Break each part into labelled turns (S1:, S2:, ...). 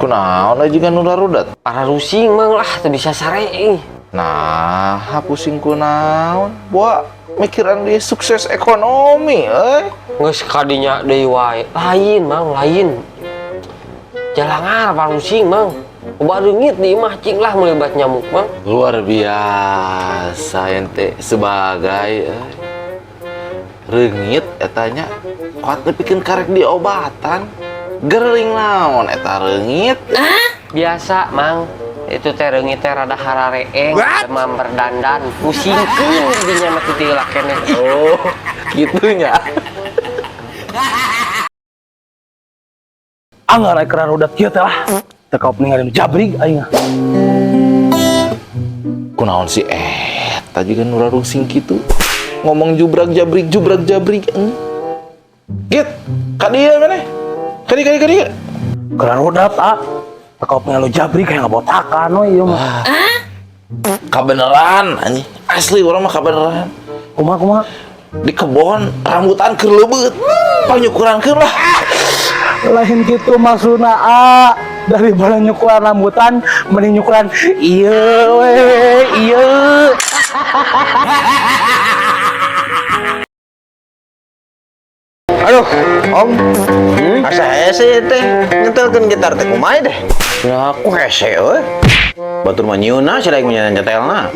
S1: Kunaon aja kan udah rudat.
S2: Para rusing mang lah teu bisa sare.
S1: Nah, pusing kunaon? Buat mikiran dia sukses ekonomi,
S2: Geus kadinya deui wae. Lain mang, lain. Jalangar para rusing mang. Coba reungit di imah cing lah melibat nyamuk mang.
S1: Luar biasa ente sebagai reungit etanya kuat nepikeun karek diobatan. Gering naon eta reungit?
S2: Biasa mang. Itu teh reungit teh rada harareeng, demam berdandan, pusingkeun dinya mah titilah keneh.
S1: Oh, gitunya.
S3: Anggar ekran udah kieu teh lah. Teu kaup ninggalin jabrig aing.
S1: Kunaon si eta juga nu rusing kitu. Ngomong jubrak jabrik. Git, ka dieu maneh. Kadi.
S3: Ekran udah tak. Teu kaup ninggalin jabrig kayak ngabotakan we ieu mah.
S1: Kabeneran anjing. Asli urang mah kabeneran.
S3: Kumaha?
S1: Di kebon rambutan keur leubeut. Panyukurankeun lah.
S3: Lain gitu maksudna dari bala nyukuran rambutan mending nyukuran ieu we ieu.
S4: Aduh, Om. Asa hese teh nyetelkeun gitar teh kumaha deh? Ya aku hese euy. Batur mah nyieunna sia daek nyetelna.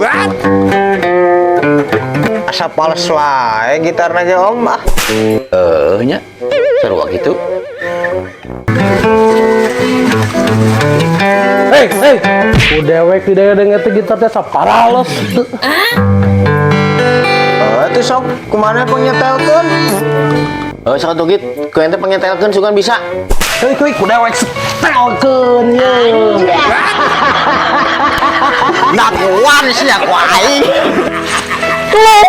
S4: Asa pales wae gitarna ge Om ah. Nya. Sarua kitu.
S3: Hei, udah we tidak denger teh gitar teh saparalos.
S4: Teu sok kumaha penyetelkeun? Sok atuh git, ku ente penyetelkeun sugan bisa.
S3: Hei, kuda we setelkeun ye.
S4: Nakuan sia ku aing.
S3: Tolong.